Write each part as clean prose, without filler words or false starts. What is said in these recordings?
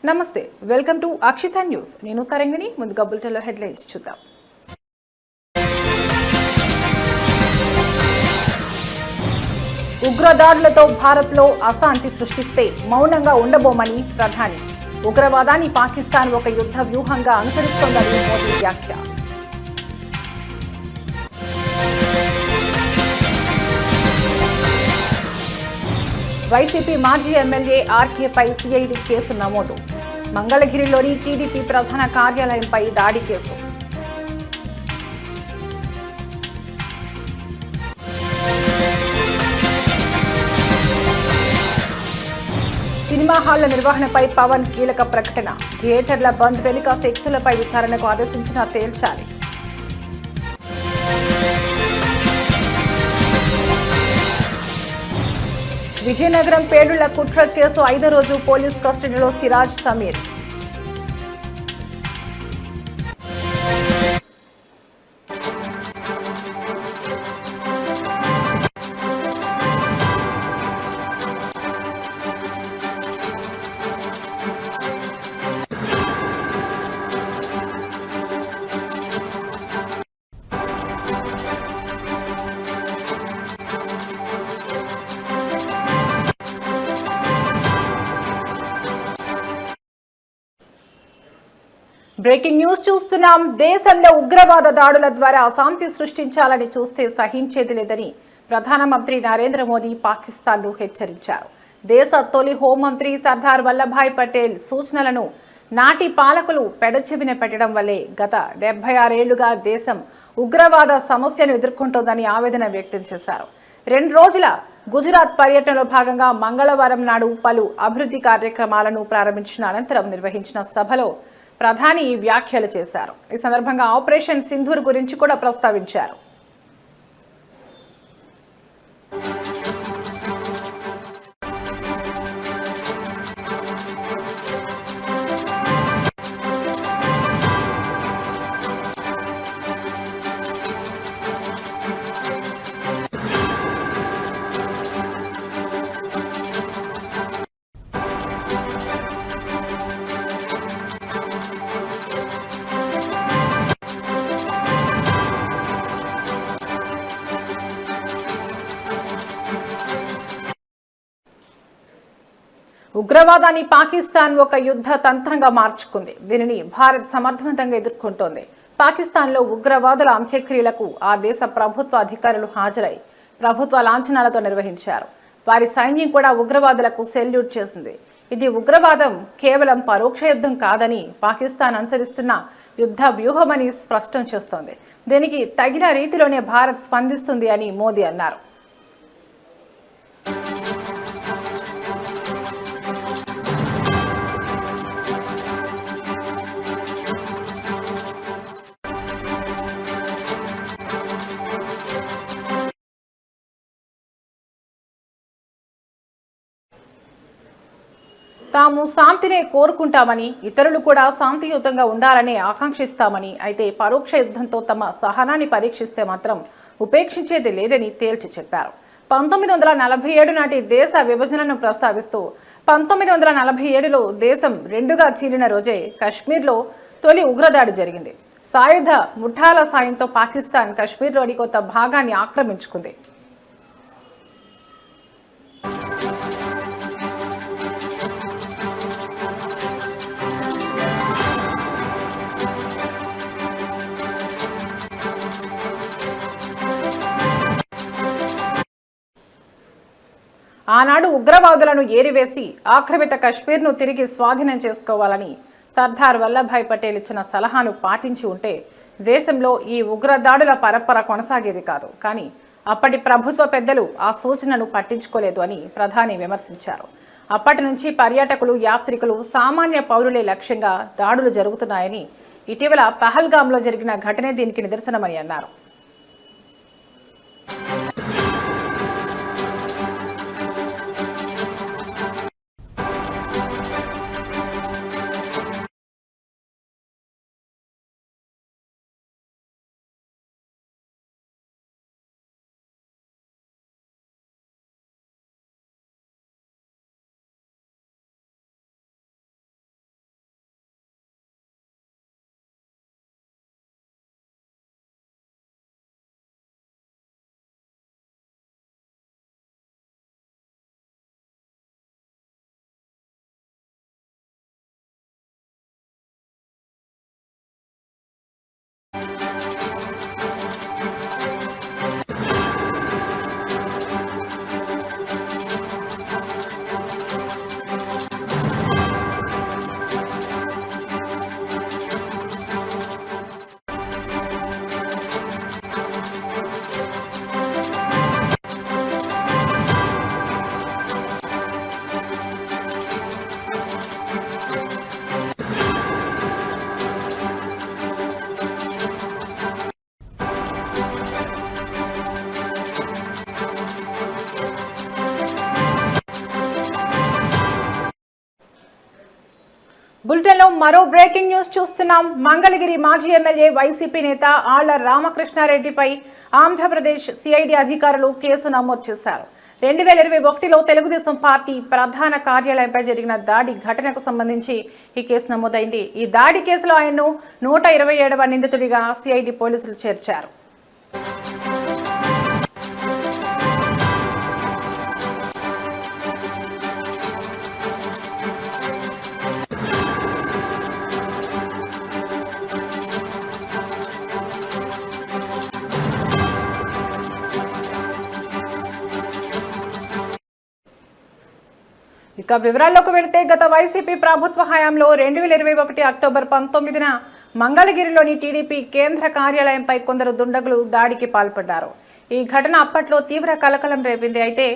నమస్తే, welcome to Akshita news. నేను తరంగిణి. ముందుగా బులెటిన్లో హెడ్లైన్స్ చూద్దాం. ఉగ్రదాడులతో భారత్లో అశాంతి సృష్టిస్తే మౌనంగా ఉండబోమని ప్రధాని. ఉగ్రవాదాన్ని పాకిస్తాన్ ఒక యుద్ధ వ్యూహంగా అనుసరిస్తోందని మోదీ వ్యాఖ్య. వైసీపీ మాజీ ఎమ్మెల్యే ఆర్కేపై సిఐడి కేసు నమోదు. మంగళగిరిలోని టీడీపీ ప్రధాన కార్యాలయంపై దాడి కేసు. సినిమా హాళ్ల నిర్వహణపై పవన్ కీలక ప్రకటన. థియేటర్ల బంద్ వెనుక శక్తులపై విచారణకు ఆదేశించినా తేల్చాలి. విజయనగరం పేలుళ్ల కుట్ర కేసు 5వ రోజు పోలీస్ కస్టడీలో సిరాజ్ సమీర్. బ్రేకింగ్ న్యూస్ చూస్తున్నాం. దేశంలో ఉగ్రవాద దాడుల ద్వారా అశాంతి సృష్టించాలని చూస్తే సహించేది లేదని ప్రధానమంత్రి నరేంద్ర మోదీ పాకిస్తాన్ను హెచ్చరించారు. దేశ తొలి హోంమంత్రి సర్దార్ వల్లభాయ్ పటేల్ సూచనలను నాటి పాలకులు పెడచెవిన పెట్టడం వల్లే గత 76 ఏళ్లుగా దేశం ఉగ్రవాద సమస్యను ఎదుర్కొంటోందని ఆవేదన వ్యక్తం చేశారు. 2 రోజుల గుజరాత్ పర్యటనలో భాగంగా మంగళవారం నాడు పలు అభివృద్ధి కార్యక్రమాలను ప్రారంభించిన అనంతరం నిర్వహించిన సభలో ప్రధాని ఈ వ్యాఖ్యలు చేశారు. ఈ సందర్భంగా ఆపరేషన్ సింధూర్ గురించి కూడా ప్రస్తావించారు. ఉగ్రవాదాన్ని పాకిస్తాన్ ఒక యుద్ధ తంత్రంగా మార్చుకుంది. దీనిని భారత్ సమర్థవంతంగా ఎదుర్కొంటోంది. పాకిస్తాన్లో ఉగ్రవాదుల అంత్యక్రియలకు ఆ దేశ ప్రభుత్వ అధికారులు హాజరై ప్రభుత్వ లాంఛనాలతో నిర్వహించారు. వారి సైన్యం కూడా ఉగ్రవాదులకు సెల్యూట్ చేసింది. ఇది ఉగ్రవాదం కేవలం పరోక్ష యుద్ధం కాదని, పాకిస్తాన్ అనుసరిస్తున్న యుద్ధ వ్యూహమని స్పష్టం చేస్తోంది. దీనికి తగిన రీతిలోనే భారత్ స్పందిస్తుంది అని మోదీ అన్నారు. తాము శాంతినే కోరుకుంటామని, ఇతరులు కూడా శాంతియుతంగా ఉండాలని ఆకాంక్షిస్తామని, అయితే పరోక్ష యుద్ధంతో తమ సహనాన్ని పరీక్షిస్తే మాత్రం ఉపేక్షించేది లేదని తేల్చి చెప్పారు. 1947 నాటి దేశ విభజనను ప్రస్తావిస్తూ 1947లో దేశం 2గా చీలిన రోజే కశ్మీర్లో తొలి ఉగ్రదాడి జరిగింది. సాయుధ ముఠాల సాయంతో పాకిస్తాన్ కశ్మీర్లోని కొంత భాగాన్ని ఆక్రమించుకుంది. ఆనాడు ఉగ్రవాదులను ఏరివేసి ఆక్రమిత కశ్మీర్ను తిరిగి స్వాధీనం చేసుకోవాలని సర్దార్ వల్లభాయ్ పటేల్ ఇచ్చిన సలహాను పాటించి ఉంటే దేశంలో ఈ ఉగ్రదాడుల పరంపర కొనసాగేది కాదు. కానీ అప్పటి ప్రభుత్వ పెద్దలు ఆ సూచనను పట్టించుకోలేదు అని ప్రధాని విమర్శించారు. అప్పటి నుంచి పర్యాటకులు, యాత్రికులు, సామాన్య పౌరులే లక్ష్యంగా దాడులు జరుగుతున్నాయని, ఇటీవల పహల్గామ్లో జరిగిన ఘటనే దీనికి నిదర్శనమని అన్నారు. బులెటిన్లో మరో బ్రేకింగ్ న్యూస్ చూస్తున్నాం. మంగళగిరి మాజీ ఎమ్మెల్యే వైసీపీ నేత ఆళ్ల రామకృష్ణారెడ్డిపై ఆంధ్రప్రదేశ్ సిఐడి అధికారులు కేసు నమోదు చేశారు. 2021లో తెలుగుదేశం పార్టీ ప్రధాన కార్యాలయంపై జరిగిన దాడి ఘటనకు సంబంధించి ఈ కేసు నమోదైంది. ఈ దాడి కేసులో ఆయన్ను 127వ నిందితుడిగా సిఐడి పోలీసులు చేర్చారు. ఇక వివరాల్లోకి వెళితే గత వైసీపీ ప్రభుత్వ హయాంలో 2021 అక్టోబర్ 19న మంగళగిరిలోని టీడీపీ కేంద్ర కార్యాలయంపై కొందరు దుండగులు దాడికి పాల్పడ్డారు. ఈ ఘటన అప్పట్లో తీవ్ర కలకలం రేపింది. అయితే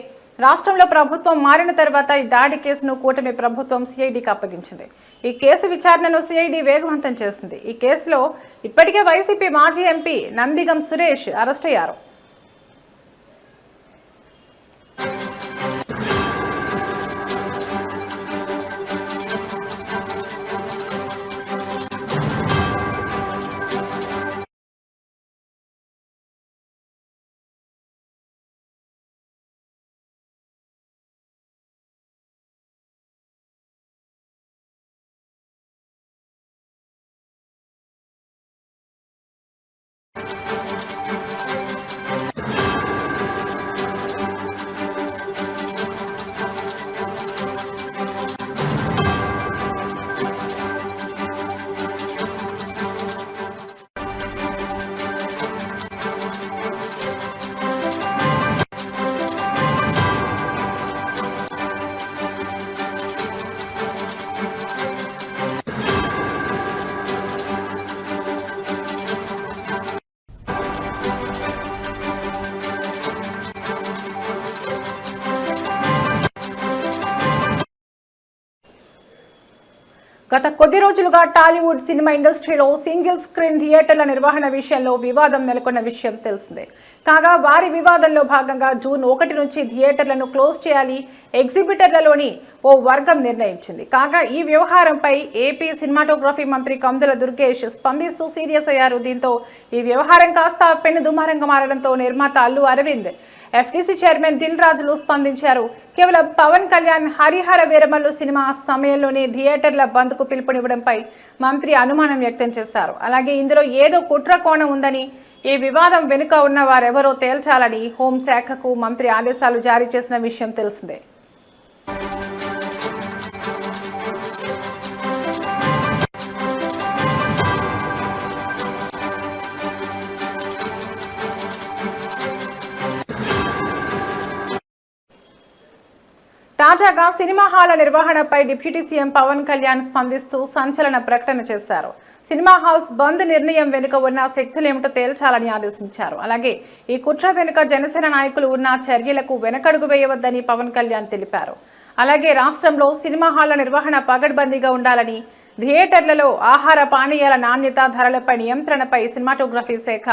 రాష్ట్రంలో ప్రభుత్వం మారిన తర్వాత ఈ దాడి కేసును కూటమి ప్రభుత్వం సిఐడికి అప్పగించింది. ఈ కేసు విచారణను సిఐడి వేగవంతం చేసింది. ఈ కేసులో ఇప్పటికే వైసీపీ మాజీ ఎంపీ నందిగం సురేష్ అరెస్ట్ అయ్యారు. గత కొద్ది రోజులుగా టాలీవుడ్ సినిమా ఇండస్ట్రీలో సింగిల్ స్క్రీన్ థియేటర్ల నిర్వహణ విషయంలో వివాదం నెలకొన్న విషయం తెలిసిందే. కాగా వారి వివాదంలో భాగంగా జూన్ 1 నుంచి థియేటర్లను క్లోజ్ చేయాలి ఎగ్జిబిటర్లలోని ఓ వర్గం నిర్ణయించింది. కాగా ఈ వ్యవహారంపై ఏపీ సినిమాటోగ్రఫీ మంత్రి కందుల దుర్గేష్ స్పందిస్తూ సీరియస్ అయ్యారు. దీంతో ఈ వ్యవహారం కాస్త పెను దుమారంగా మారడంతో నిర్మాత అల్లు అరవింద్, ఎఫ్డీసీ చైర్మన్ దిల్ రాజులు స్పందించారు. కేవలం పవన్ కళ్యాణ్ హరిహర వీరమల్లు సినిమా సమయంలోనే థియేటర్ల బంద్కు పిలుపునివ్వడంపై మంత్రి అనుమానం వ్యక్తం చేశారు. అలాగే ఇందులో ఏదో కుట్ర కోణం ఉందని, ఈ వివాదం వెనుక ఉన్న వారెవరో తేల్చాలని హోంశాఖకు మంత్రి ఆదేశాలు జారీ చేసిన విషయం తెలిసిందే. తాజాగా సినిమా హాళ్ల నిర్వహణపై డిప్యూటీ సీఎం పవన్ కళ్యాణ్ స్పందిస్తూ సంచలన ప్రకటన చేశారు. సినిమా హాల్స్ బంద్ నిర్ణయం వెనుక ఉన్న శక్తులేమిటో తేల్చాలని ఆదేశించారు. అలాగే ఈ కుట్ర వెనుక జనసేన నాయకులు ఉన్న చర్యలకు వెనకడుగు వేయవద్దని పవన్ కళ్యాణ్ తెలిపారు. అలాగే రాష్ట్రంలో సినిమా హాళ్ల నిర్వహణ పగడ్బందీగా ఉండాలని, థియేటర్లలో ఆహార పానీయాల నాణ్యత, ధరలపై నియంత్రణపై సినిమాటోగ్రఫీ శాఖ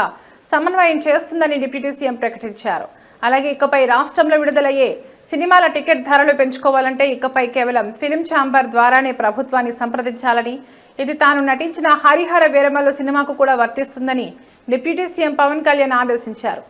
సమన్వయం చేస్తుందని డిప్యూటీ సీఎం ప్రకటించారు. అలాగే ఇకపై రాష్ట్రంలో విడుదలయ్యే సినిమాల టికెట్ ధరలు పెంచుకోవాలంటే ఇకపై కేవలం ఫిలిం ఛాంబర్ ద్వారానే ప్రభుత్వాన్ని సంప్రదించాలని, ఇది తాను నటించిన హరిహర వీరమల్లు సినిమాకు కూడా వర్తిస్తుందని డిప్యూటీ సీఎం పవన్ కళ్యాణ్ ఆదేశించారు.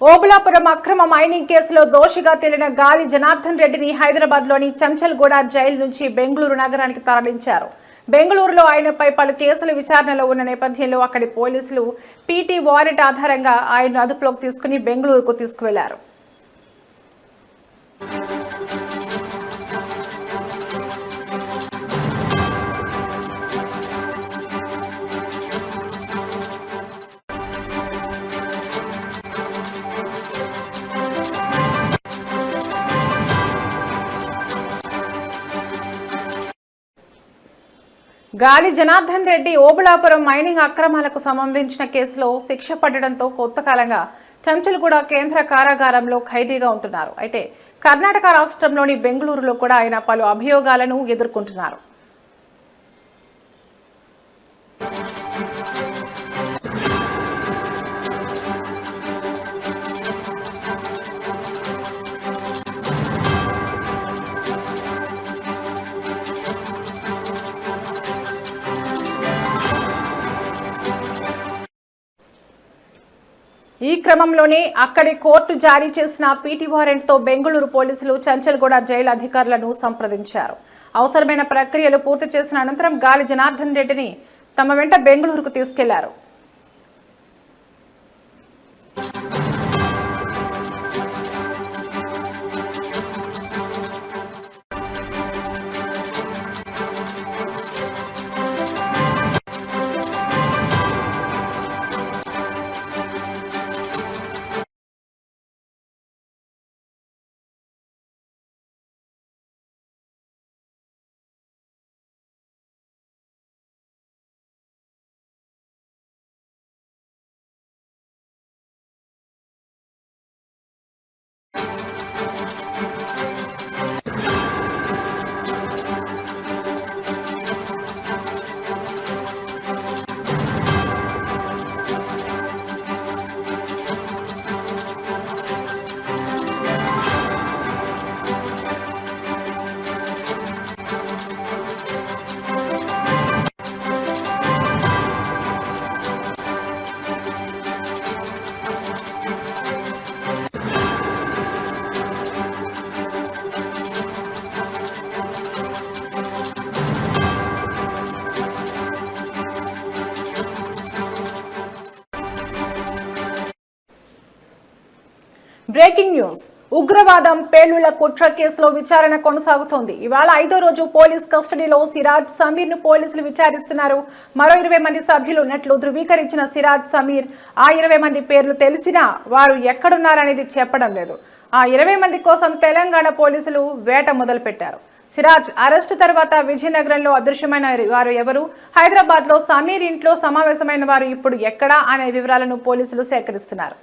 ఓబులాపురం అక్రమ మైనింగ్ కేసులో దోషిగా తేలిన గాలి జనార్దన్ రెడ్డిని హైదరాబాద్లోని చంచల్గూడ జైలు నుంచి బెంగళూరు నగరానికి తరలించారు. బెంగళూరులో ఆయనపై పలు కేసుల విచారణలో ఉన్న నేపథ్యంలో అక్కడి పోలీసులు పీటీ వారెంట్ ఆధారంగా ఆయన్ను అదుపులోకి తీసుకుని బెంగళూరుకు తీసుకువెళ్లారు. గాలి జనార్దన్ రెడ్డి ఓబుళాపురం మైనింగ్ అక్రమాలకు సంబంధించిన కేసులో శిక్ష పడడంతో కొంతకాలంగా చెంచల్గూడ కేంద్ర కారాగారంలో ఖైదీగా ఉంటున్నారు. అయితే కర్ణాటక రాష్ట్రంలోని బెంగళూరులో కూడా ఆయన పలు అభియోగాలను ఎదుర్కొంటున్నారు. ఈ క్రమంలోనే అక్కడి కోర్టు జారీ చేసిన పీటీ వారెంట్తో బెంగళూరు పోలీసులు చెంచల్గూడ జైలు అధికారులను సంప్రదించారు. అవసరమైన ప్రక్రియలు పూర్తి చేసిన అనంతరం గాలి జనార్దన్ రెడ్డిని తమ వెంట బెంగళూరుకు తీసుకెళ్లారు. Breaking news. ఉగ్రవాదం పేలుళ్ల కుట్ర కేసులో విచారణ కొనసాగుతోంది. ఇవాళ 5వ రోజు పోలీస్ కస్టడీలో సిరాజ్ సమీర్ ను పోలీసులు విచారిస్తున్నారు. మరో 20 మంది సభ్యులు ఉన్నట్లు ధృవీకరించిన సిరాజ్ సమీర్ ఆ 20 మంది పేర్లు తెలిసినా వారు ఎక్కడున్నారనేది చెప్పడం లేదు. ఆ 20 మంది కోసం తెలంగాణ పోలీసులు వేట మొదలుపెట్టారు. సిరాజ్ అరెస్టు తర్వాత విజయనగరంలో అదృశ్యమైన వారు ఎవరు, హైదరాబాద్ లో సమీర్ ఇంట్లో సమావేశమైన వారు ఇప్పుడు ఎక్కడా అనే వివరాలను పోలీసులు సేకరిస్తున్నారు.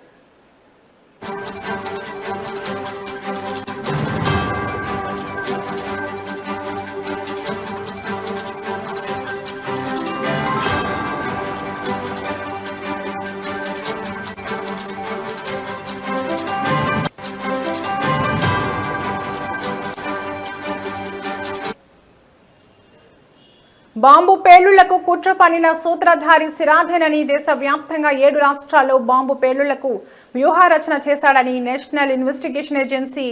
బాంబు పేలుళ్లకు కుట్ర పన్నిన సూత్రధారి సిరాజేనని దేశవ్యాప్తంగా 7 రాష్ట్రాల్లో బాంబు పేలుళ్లకు వ్యూహరచన చేశాడని నేషనల్ ఇన్వెస్టిగేషన్ ఏజెన్సీ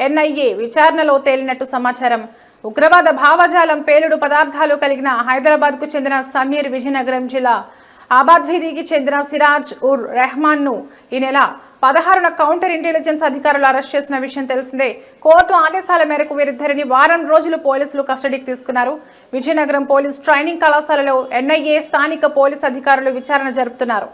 ఎన్ఐఏ విచారణలో తేలినట్టు సమాచారం. ఉగ్రవాద భావజాలం పేలుడు పదార్థాలు కలిగిన హైదరాబాద్కు చెందిన సమీర్, విజయనగరం జిల్లా ఆబాద్వీదికి చెందిన సిరాజ్ ఉర్ రెహమాన్ ను ఈ నెల 16న కౌంటర్ ఇంటెలిజెన్స్ అధికారులు అరెస్ట్ చేసిన విషయం తెలిసిందే. కోర్టు ఆదేశాల మేరకు వీరిద్దరిని వారం రోజులు పోలీసులు కస్టడీకి తీసుకున్నారు. విజయనగరం పోలీస్ ట్రైనింగ్ కళాశాలలో ఎన్ఐఏ స్థానిక పోలీస్ అధికారులు విచారణ జరుపుతున్నారు.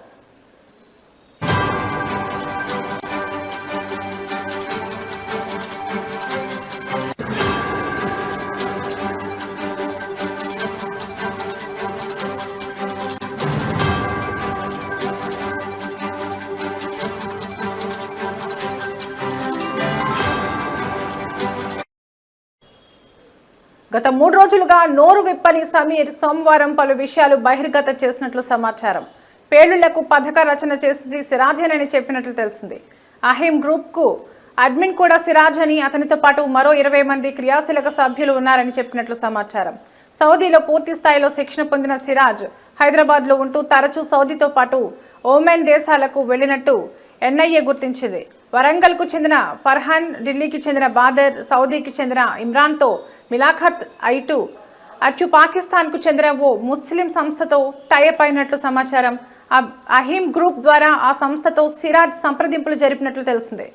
గత 3 రోజులుగా నోరు విప్పని సమీర్ సోమవారం పలు విషయాలు బహిర్గత చేసినట్లు సమాచారం. పేలుళ్లకు పథక రచన చేసింది సిరాజేనని చెప్పినట్లు తెలిసింది. అహీం గ్రూప్ కు అడ్మిన్ కూడా సిరాజ్ అని, అతనితో పాటు మరో 20 మంది క్రియాశీలక సభ్యులు ఉన్నారని చెప్పినట్లు సమాచారం. సౌదీలో పూర్తి స్థాయిలో శిక్షణ పొందిన సిరాజ్ హైదరాబాద్ లో ఉంటూ తరచూ సౌదీతో పాటు ఓమెన్ దేశాలకు వెళ్లినట్టు ఎన్ఐఏ గుర్తించింది. వరంగల్ కు చెందిన ఫర్హాన్, ఢిల్లీకి చెందిన బాదర్, సౌదీకి చెందిన ఇమ్రాన్ తో మిలాఖత్ అటు పాకిస్తాన్ కు చెందిన ఓ ముస్లిం సంస్థతో టైఅప్ అయినట్లు సమాచారం. అహీం గ్రూప్ ద్వారా ఆ సంస్థతో సిరాజ్ సంప్రదింపులు జరిపినట్లు తెలిసిందే.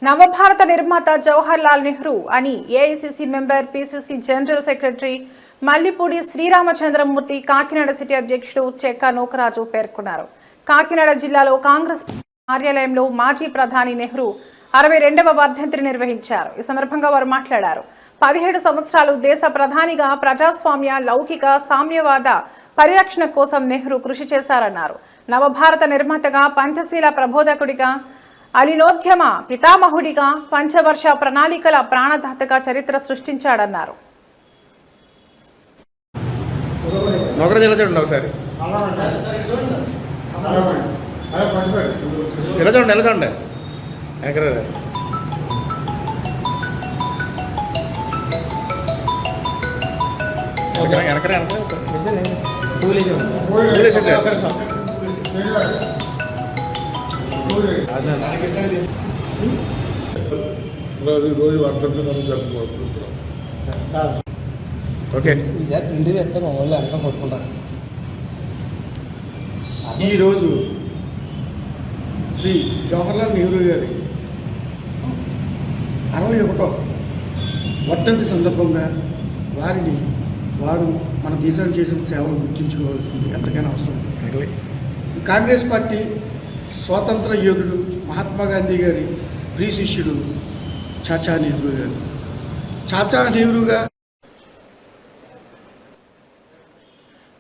నవభారత నిర్మాత జవహర్ లాల్ నెహ్రూ అని AICC member, PCC general secretary Mallipudi Sriramachandramurthy Kakinada city అధ్యక్షుడు చెక్క నూకరాజు పేర్కొన్నారు. కాకినాడ జిల్లాలో కాంగ్రెస్ కార్యాలయంలో మాజీ ప్రధాని నెహ్రూ 62వ వర్ధంతిని నిర్వహించారు. ఈ సందర్భంగా వారు మాట్లాడారు. 17 సంవత్సరాలు దేశ ప్రధానిగా ప్రజాస్వామ్య, లౌకిక, సామ్యవాద పరిరక్షణ కోసం నెహ్రూ కృషి చేశారన్నారు. నవభారత నిర్మాతగా, పంచశీల ప్రబోధకుడిగా, అలినోద్యమ పితామహుడిగా, పంచవర్ష ప్రణాళికల ప్రాణదాతగా చరిత్ర సృష్టించాడన్నారు. రోజు వర్తించడం జరుపుకుంటున్నాం. ఈరోజు శ్రీ జవహర్లాల్ నెహ్రూ గారి 61వ వర్ధంతి సందర్భంగా వారు మన దేశానికి చేసిన సేవలు గుర్తించుకోవాల్సింది ఎంతకైనా అవసరం. కాంగ్రెస్ పార్టీ స్వాతంత్ర యోధుడు మహాత్మా గాంధీ గారి ప్రియ శిష్యుడు చాచా నెహ్రూ గారు. చాచా నెహ్రూగా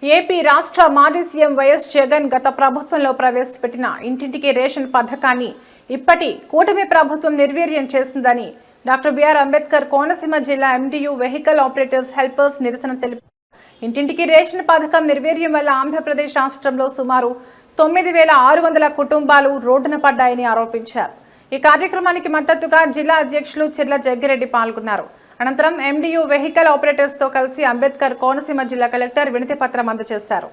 ఏపీ రాష్ట్ర మాజీ సీఎం వైఎస్ జగన్ గత ప్రభుత్వంలో ప్రవేశపెట్టిన ఇంటింటికి రేషన్ పథకాన్ని ఇప్పటి కూటమి ప్రభుత్వం నిర్వీర్యం చేసిందని డాక్టర్ బిఆర్ అంబేద్కర్ కోనసీమ జిల్లా ఎండియు వెహికల్ ఆపరేటర్స్ హెల్పర్స్ నిరసన తెలిపారు. ఇంటింటికి రేషన్ పథకం నిర్వీర్యం వల్ల ఆంధ్రప్రదేశ్ రాష్ట్రంలో సుమారు 9,600 కుటుంబాలు రోడ్డున పడ్డాయని ఆరోపించారు. ఈ కార్యక్రమానికి మద్దతుగా జిల్లా అధ్యక్షులు చిర్ల జగ్గిరెడ్డి పాల్గొన్నారు. అనంతరం ఎండియు వెహికల్ ఆపరేటర్స్ తో కలిసి అంబేద్కర్ కోనసీమ జిల్లా కలెక్టర్ వినతి పత్రం అందజేశారు.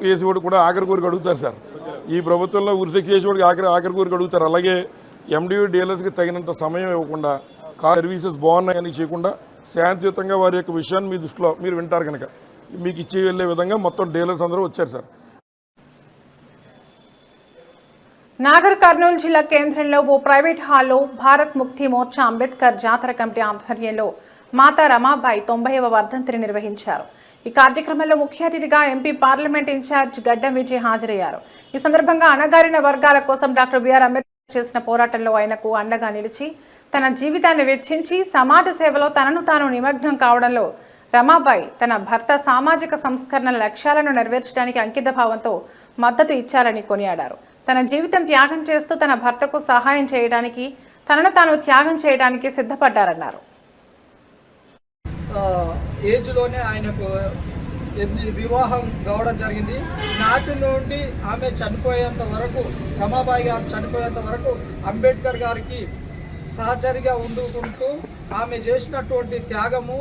చేసేవాడు కూడా ఆఖరి కోరిక అడుగుతారు సార్. ఈ ప్రభుత్వంలో ఉరిశిక్ష చేసేవాడికి ఆఖరి కోరిక అడుగుతారు. అలాగే ఎండియూ డీలర్స్కి తగినంత సమయం ఇవ్వకుండా, సర్వీసెస్ బాగున్నాయని చేయకుండా శాంతియుతంగా వారి యొక్క విషయాన్ని మీ దృష్టిలో మీరు వింటారు కనుక మీకు ఇచ్చి వెళ్ళే విధంగా మొత్తం డీలర్స్ అందరూ వచ్చారు సార్. నాగర్ కర్నూలు జిల్లా కేంద్రంలో ఓ ప్రైవేట్ హాల్లో భారత్ ముక్తి మోర్చా అంబేద్కర్ జాతర కమిటీ ఆధ్వర్యంలో మాతా రమాబాయి 90వ వర్ధంతిని నిర్వహించారు. ఈ కార్యక్రమంలో ముఖ్య అతిథిగా ఎంపీ పార్లమెంట్ ఇన్ఛార్జ్ గడ్డం విజయ్ హాజరయ్యారు. ఈ సందర్భంగా అణగారిన వర్గాల కోసం డాక్టర్ బిఆర్ అంబేద్కర్ చేసిన పోరాటంలో ఆయనకు అండగా నిలిచి తన జీవితాన్ని వెచ్చించి సమాజ సేవలో తనను తాను నిమగ్నం కావడంలో రమాబాయి తన భర్త సామాజిక సంస్కరణల లక్ష్యాలను నెరవేర్చడానికి అంకిత భావంతో మద్దతు ఇచ్చారని కొనియాడారు. తన జీవితం త్యాగం చేస్తూ తన భర్తకు సహాయం చేయడానికి, తనను తాను త్యాగం చేయడానికి సిద్ధపడ్డారన్నారు. ఏజ్లోనే ఆయనకు వివాహం కావడం జరిగింది. నాటి నుండి ఆమె చనిపోయేంత వరకు, రమాబాయి గారు చనిపోయేంత వరకు అంబేద్కర్ గారికి సహచరిగా ఉండుకుంటూ ఆమె చేసినటువంటి త్యాగము,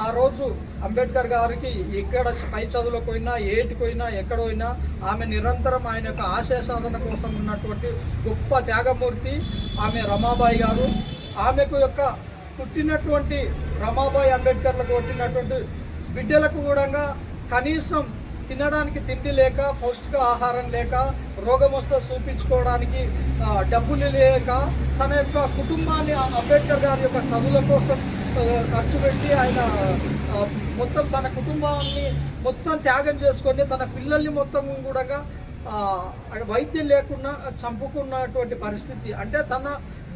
ఆ రోజు అంబేద్కర్ గారికి ఎక్కడ పై చదువులకు పోయినా, ఏటికి పోయినా, ఎక్కడ పోయినా ఆమె నిరంతరం ఆయన యొక్క ఆశయ సాధన కోసం ఉన్నటువంటి గొప్ప త్యాగమూర్తి ఆమె రమాబాయి గారు. ఆమెకు యొక్క పుట్టినటువంటి రమాబాయి అంబేద్కర్లకు పుట్టినటువంటి బిడ్డలకు కూడా కనీసం తినడానికి తిండి లేక, పౌష్టిక ఆహారం లేక, రోగం వస్తే చూపించుకోవడానికి డబ్బులు లేక తన యొక్క కుటుంబాన్ని అంబేద్కర్ గారి యొక్క చదువుల కోసం ఖర్చు పెట్టి ఆయన మొత్తం తన కుటుంబాన్ని మొత్తం త్యాగం చేసుకొని తన పిల్లల్ని మొత్తం కూడా వైద్యం లేకుండా చంపుకున్నటువంటి పరిస్థితి. అంటే తన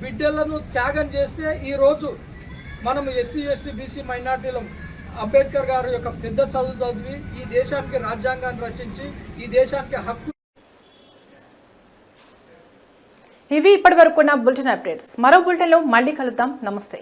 బిడ్డలను త్యాగం చేస్తే ఈరోజు మనం ఎస్సీ, ఎస్టీ, బీసీ మైనార్టీలు అంబేద్కర్ గారు యొక్క పెద్ద చదువు చదివి ఈ దేశానికి రాజ్యాంగాన్ని రచించి ఈ దేశానికి హక్కు. ఇవి ఇప్పటివరకున్న బులెటిన్ అప్డేట్స్. మరో బులెటిన్లో మళ్ళీ కలుద్దాం. నమస్తే.